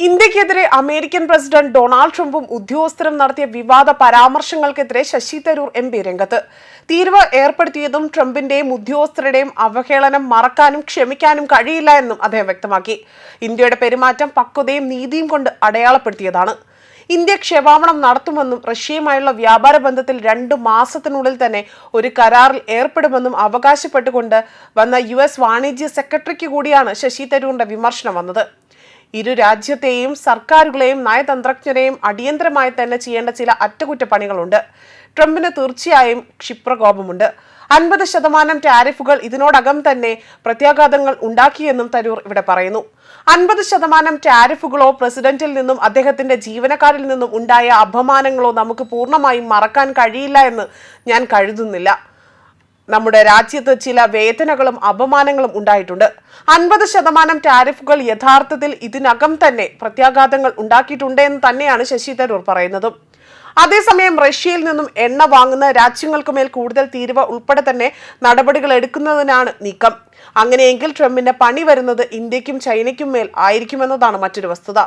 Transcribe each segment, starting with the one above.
ഇന്ത്യക്കെതിരെ American president Donald ട്രംപും ഉദ്യോഗസ്ഥരും നടത്തിയ വിവാദ പരാമർശങ്ങൾക്കെതിരെ ശശി തരൂർ എംപി രംഗത്ത്. തീരുവ ഏർപ്പെടുത്തിയതും ട്രംപിന്റെയും ഉദ്യോഗസ്ഥരുടെയും അവഹേളനം മറക്കാനും ക്ഷമിക്കാനും കഴിയില്ല എന്നും അദ്ദേഹം വ്യക്തമാക്കി. ഇന്ത്യയുടെ പെരുമാറ്റം പക്വതയും നീതിയും കൊണ്ട് അടയാളപ്പെടുത്തിയതാണ്. ഇന്ത്യ ക്ഷമാപണം നടത്തുമെന്നും റഷ്യയുമായുള്ള വ്യാപാര ബന്ധത്തിൽ 2 മാസത്തിനുള്ളിൽ തന്നെ ഒരു കരാറിൽ ഏർപ്പെടുമെന്നും അവകാശപ്പെട്ടുകൊണ്ട് വന്ന US വാണിജ്യ സെക്രട്ടറിക്ക് കൂടിയാണ് ശശി തരൂരിന്റെ വിമർശനം വന്നത്. ഇരു രാജ്യത്തെയും സർക്കാരുകളെയും നയതന്ത്രജ്ഞരെയും അടിയന്തരമായി തന്നെ ചെയ്യേണ്ട ചില അറ്റകുറ്റപ്പണികളുണ്ട്. ട്രംപിന് തീർച്ചയായും ക്ഷിപ്രകോപമുണ്ട്. 50% ടാരിഫുകൾ ഇതിനോടകം തന്നെ പ്രത്യാഘാതങ്ങൾ ഉണ്ടാക്കിയെന്നും തരൂർ ഇവിടെ പറയുന്നു. 50% ടാരിഫുകളോ പ്രസിഡന്റിൽ നിന്നും അദ്ദേഹത്തിന്റെ ജീവനക്കാരിൽ നിന്നും ഉണ്ടായ അപമാനങ്ങളോ നമുക്ക് പൂർണ്ണമായും മറക്കാൻ കഴിയില്ല എന്ന് ഞാൻ കരുതുന്നില്ല. നമ്മുടെ രാജ്യത്ത് ചില വേദനകളും അപമാനങ്ങളും ഉണ്ടായിട്ടുണ്ട്. 50% ടാരിഫുകൾ യഥാർത്ഥത്തിൽ ഇതിനകം തന്നെ പ്രത്യാഘാതങ്ങൾ ഉണ്ടാക്കിയിട്ടുണ്ട് എന്ന് തന്നെയാണ് ശശി തരൂർ പറയുന്നത്. അതേസമയം റഷ്യയിൽ നിന്നും എണ്ണ വാങ്ങുന്ന രാജ്യങ്ങൾക്ക് മേൽ കൂടുതൽ തീരുവ ഉൾപ്പെടെ തന്നെ നടപടികൾ എടുക്കുന്നതിനാണ് നീക്കം. അങ്ങനെയെങ്കിൽ ട്രംപിന്റെ പണി വരുന്നത് ഇന്ത്യക്കും ചൈനയ്ക്കും മേൽ ആയിരിക്കുമെന്നതാണ് മറ്റൊരു വസ്തുത.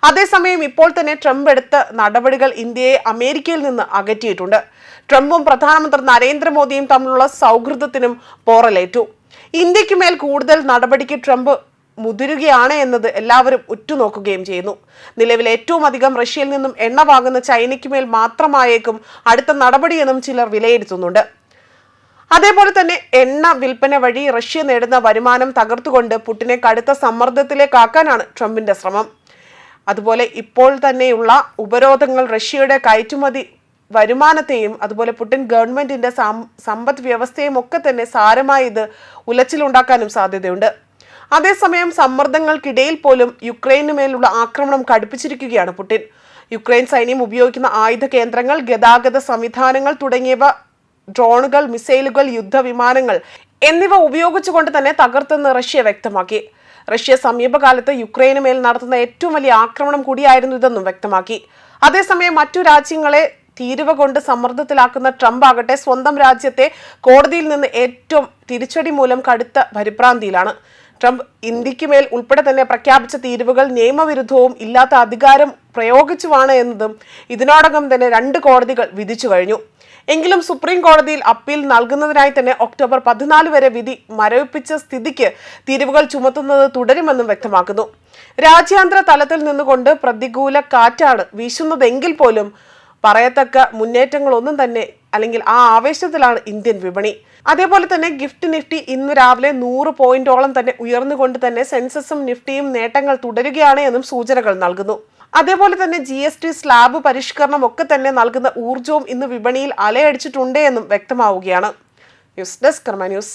അതേസമയം ഇപ്പോൾ തന്നെ ട്രംപ് എടുത്ത നടപടികൾ ഇന്ത്യയെ അമേരിക്കയിൽ നിന്ന് അകറ്റിയിട്ടുണ്ട്. ട്രംപും പ്രധാനമന്ത്രി നരേന്ദ്രമോദിയും തമ്മിലുള്ള സൗഹൃദത്തിനും പോറലേറ്റു. ഇന്ത്യക്ക് മേൽ കൂടുതൽ നടപടിക്ക് ട്രംപ് മുതിരുകയാണ് എന്നത് എല്ലാവരും ഉറ്റുനോക്കുകയും ചെയ്യുന്നു. നിലവിൽ ഏറ്റവും അധികം റഷ്യയിൽ നിന്നും എണ്ണ വാങ്ങുന്ന ചൈനയ്ക്ക് മേൽ മാത്രമായേക്കും അടുത്ത നടപടിയെന്നും ചിലർ വിലയിരുത്തുന്നുണ്ട്. അതേപോലെ തന്നെ എണ്ണ വിൽപ്പന വഴി റഷ്യ നേടുന്ന വരുമാനം തകർത്തുകൊണ്ട് പുടിനെ കടുത്ത സമ്മർദ്ദത്തിലേക്കാക്കാനാണ് ട്രംപിന്റെ ശ്രമം. അതുപോലെ ഇപ്പോൾ തന്നെയുള്ള ഉപരോധങ്ങൾ റഷ്യയുടെ കയറ്റുമതി വരുമാനത്തെയും അതുപോലെ പുടിൻ ഗവൺമെന്റിന്റെ സമ്പദ് വ്യവസ്ഥയും ഒക്കെ തന്നെ സാരമായി ഇത് ഉലച്ചിലുണ്ടാക്കാനും സാധ്യതയുണ്ട്. അതേസമയം സമ്മർദ്ദങ്ങൾക്കിടയിൽ പോലും യുക്രൈനു മേലുള്ള ആക്രമണം കടുപ്പിച്ചിരിക്കുകയാണ് പുടിൻ. യുക്രൈൻ സൈന്യം ഉപയോഗിക്കുന്ന ആയുധ കേന്ദ്രങ്ങൾ, ഗതാഗത സംവിധാനങ്ങൾ തുടങ്ങിയവ ഡ്രോണുകൾ, മിസൈലുകൾ, യുദ്ധവിമാനങ്ങൾ എന്നിവ ഉപയോഗിച്ചുകൊണ്ട് തന്നെ തകർത്തെന്ന് റഷ്യ വ്യക്തമാക്കി. റഷ്യ സമീപകാലത്ത് യുക്രൈനു മേൽ നടത്തുന്ന ഏറ്റവും വലിയ ആക്രമണം കൂടിയായിരുന്നു ഇതെന്നും വ്യക്തമാക്കി. അതേസമയം മറ്റു രാജ്യങ്ങളെ തീരുവ കൊണ്ട് സമ്മർദ്ദത്തിലാക്കുന്ന ട്രംപ് ആകട്ടെ സ്വന്തം രാജ്യത്തെ കോടതിയിൽ നിന്ന് ഏറ്റവും തിരിച്ചടി മൂലം കടുത്ത പരിഭ്രാന്തിയിലാണ്. ട്രംപ് ഇന്ത്യക്ക് മേൽ ഉൾപ്പെടെ തന്നെ പ്രഖ്യാപിച്ച തീരുവകൾ നിയമവിരുദ്ധവും ഇല്ലാത്ത അധികാരം പ്രയോഗിച്ചുമാണ് എന്നതും ഇതിനോടകം തന്നെ 2 കോടതികൾ വിധിച്ചു കഴിഞ്ഞു. എങ്കിലും സുപ്രീം കോടതിയിൽ അപ്പീൽ നൽകുന്നതിനായി തന്നെ ഒക്ടോബർ 14 വരെ വിധി മരവിപ്പിച്ച സ്ഥിതിക്ക് തീരുവകൾ ചുമത്തുന്നത് തുടരുമെന്നും വ്യക്തമാക്കുന്നു. രാജ്യാന്തര തലത്തിൽ നിന്നുകൊണ്ട് പ്രതികൂല കാറ്റാണ് വീശുന്നതെങ്കിൽ പോലും പറയത്തക്ക മുന്നേറ്റങ്ങളൊന്നും തന്നെ അല്ലെങ്കിൽ ആ ആവേശത്തിലാണ് ഇന്ത്യൻ വിപണി. അതേപോലെ തന്നെ നിഫ്റ്റി ഇന്ന് രാവിലെ 100 പോയിന്റോളം തന്നെ ഉയർന്നുകൊണ്ട് തന്നെ സെൻസസും നിഫ്റ്റിയും നേട്ടങ്ങൾ തുടരുകയാണ് എന്നും സൂചനകൾ നൽകുന്നു. അതേപോലെ തന്നെ GST സ്ലാബ് പരിഷ്കരണം ഒക്കെ തന്നെ നൽകുന്ന ഊർജവും ഇന്ന് വിപണിയിൽ അലയടിച്ചിട്ടുണ്ട് എന്നും വ്യക്തമാവുകയാണ്. ന്യൂസ് ഡെസ്ക് കർമ്മ ന്യൂസ്.